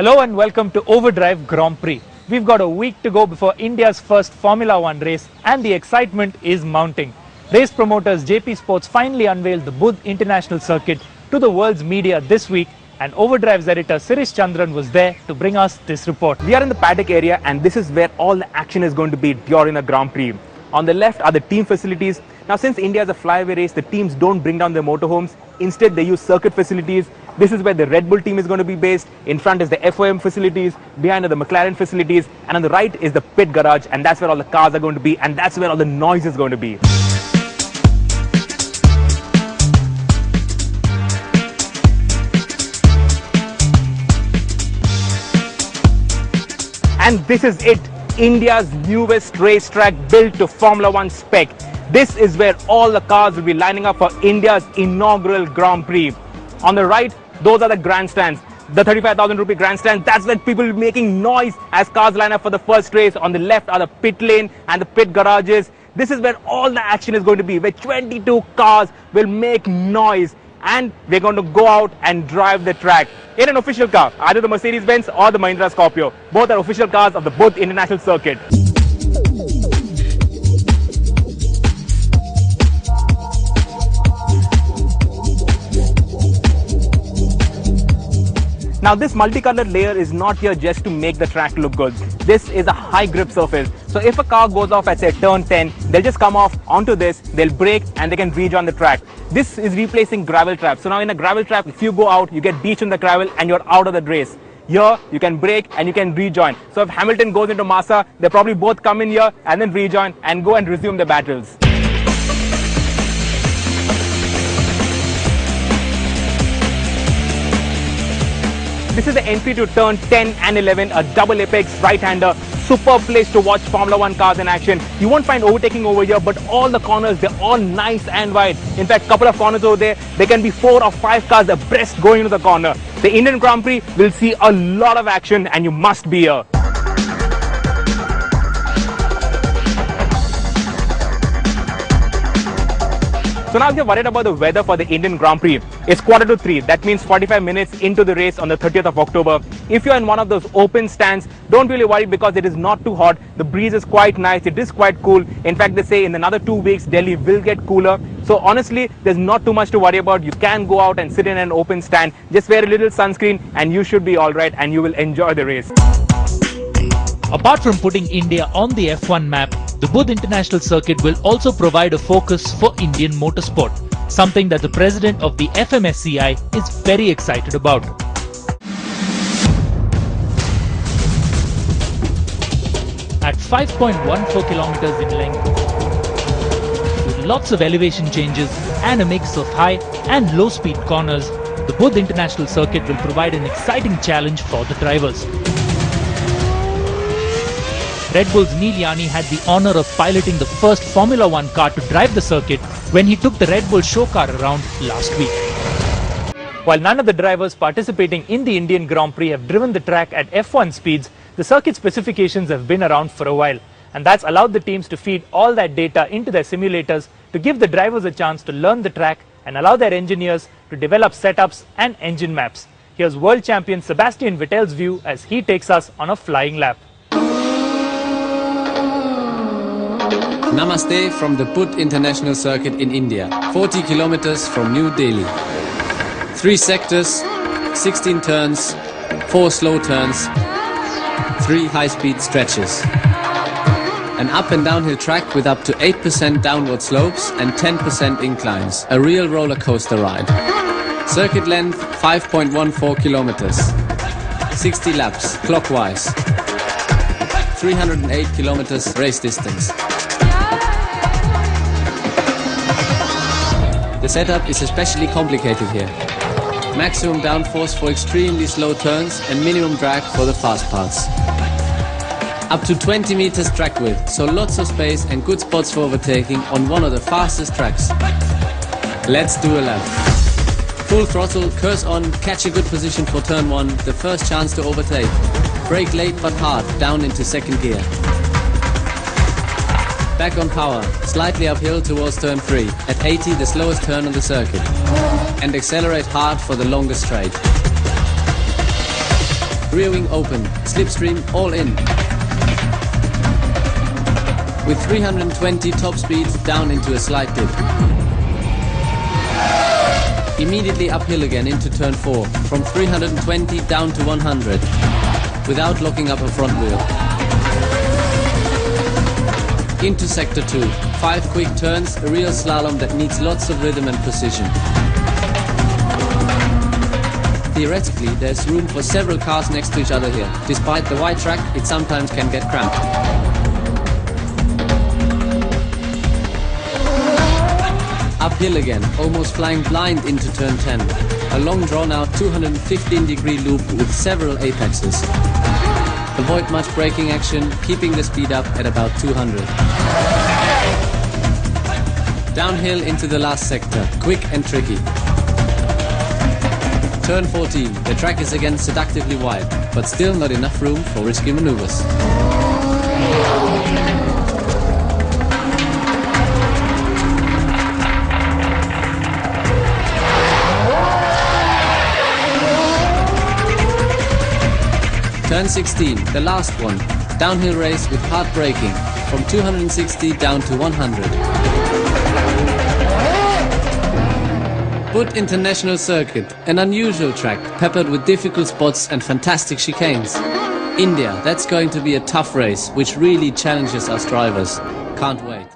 Hello and welcome to Overdrive Grand Prix. We've got a week to go before India's first Formula One race and the excitement is mounting. Race promoters JP Sports finally unveiled the Buddh International Circuit to the world's media this week, and Overdrive's editor Sirish Chandran was there to bring us this report. We are in the paddock area and this is where all the action is going to be during the Grand Prix. On the left are the team facilities. Now since India is a flyaway race, the teams don't bring down their motorhomes. Instead they use circuit facilities. This is where the Red Bull team is going to be based. In front is the FOM facilities, behind are the McLaren facilities, and on the right is the pit garage, and that's where all the cars are going to be, and that's where all the noise is going to be. And this is it, India's newest racetrack built to Formula One spec. This is where all the cars will be lining up for India's inaugural Grand Prix. On the right, those are the grandstands. The 35,000 rupee grandstand, that's where people will be making noise as cars line up for the first race. On the left are the pit lane and the pit garages. This is where all the action is going to be, where 22 cars will make noise. And we're going to go out and drive the track in an official car, either the Mercedes-Benz or the Mahindra Scorpio. Both are official cars of the Buddh International Circuit. Now this multicolored layer is not here just to make the track look good. This is a high grip surface. So if a car goes off at say turn 10, they'll just come off onto this, they'll brake and they can rejoin the track. This is replacing gravel traps. So now in a gravel trap, if you go out, you get beached on the gravel and you're out of the race. Here, you can brake and you can rejoin. So if Hamilton goes into Massa, they'll probably both come in here and then rejoin and go and resume their battles. This is the entry to turn 10 and 11, a double apex right-hander. Superb place to watch Formula One cars in action. You won't find overtaking over here, but all the corners, they're all nice and wide. In fact, couple of corners over there, there can be 4 or 5 cars abreast going into the corner. The Indian Grand Prix will see a lot of action and you must be here. So now if you're worried about the weather for the Indian Grand Prix, it's 2:45. That means 45 minutes into the race on the 30th of October. If you're in one of those open stands, don't really worry because it is not too hot. The breeze is quite nice. It is quite cool. In fact, they say in another 2 weeks, Delhi will get cooler. So honestly, there's not too much to worry about. You can go out and sit in an open stand. Just wear a little sunscreen and you should be all right and you will enjoy the race. Apart from putting India on the F1 map, the Buddh International Circuit will also provide a focus for Indian motorsport, something that the president of the FMSCI is very excited about. At 5.14 kilometers in length, with lots of elevation changes and a mix of high and low speed corners, the Buddh International Circuit will provide an exciting challenge for the drivers. Red Bull's Neil Yanni had the honor of piloting the first Formula One car to drive the circuit when he took the Red Bull show car around last week. While none of the drivers participating in the Indian Grand Prix have driven the track at F1 speeds, the circuit specifications have been around for a while, and that's allowed the teams to feed all that data into their simulators to give the drivers a chance to learn the track and allow their engineers to develop setups and engine maps. Here's world champion Sebastian Vettel's view as he takes us on a flying lap. Namaste from the Buddh International Circuit in India, 40 kilometers from New Delhi. 3 sectors, 16 turns, 4 slow turns, 3 high-speed stretches. An up and downhill track with up to 8% downward slopes and 10% inclines. A real roller coaster ride. Circuit length 5.14 kilometers. 60 laps clockwise. 308 kilometers race distance. The setup is especially complicated here. Maximum downforce for extremely slow turns and minimum drag for the fast parts. Up to 20 meters track width, so lots of space and good spots for overtaking on one of the fastest tracks. Let's do a lap. Full throttle, curse on, catch a good position for turn 1, the first chance to overtake. Brake late but hard, down into second gear. Back on power, slightly uphill towards turn 3, at 80 the slowest turn on the circuit. And accelerate hard for the longest straight. Rear wing open, slipstream all in. With 320 top speed down into a slight dip. Immediately uphill again into turn 4, from 320 down to 100, without locking up a front wheel. Into sector 2, 5 quick turns, a real slalom that needs lots of rhythm and precision. Theoretically, there's room for several cars next to each other here. Despite the wide track, it sometimes can get cramped. Uphill again, almost flying blind into turn 10. A long drawn out 215-degree loop with several apexes. Avoid much braking action, keeping the speed up at about 200. Downhill into the last sector, quick and tricky. Turn 14, the track is again seductively wide, but still not enough room for risky maneuvers. Turn 16, the last one. Downhill race with hard braking, from 260 down to 100. Buddh International Circuit, an unusual track, peppered with difficult spots and fantastic chicanes. India, that's going to be a tough race, which really challenges us drivers. Can't wait.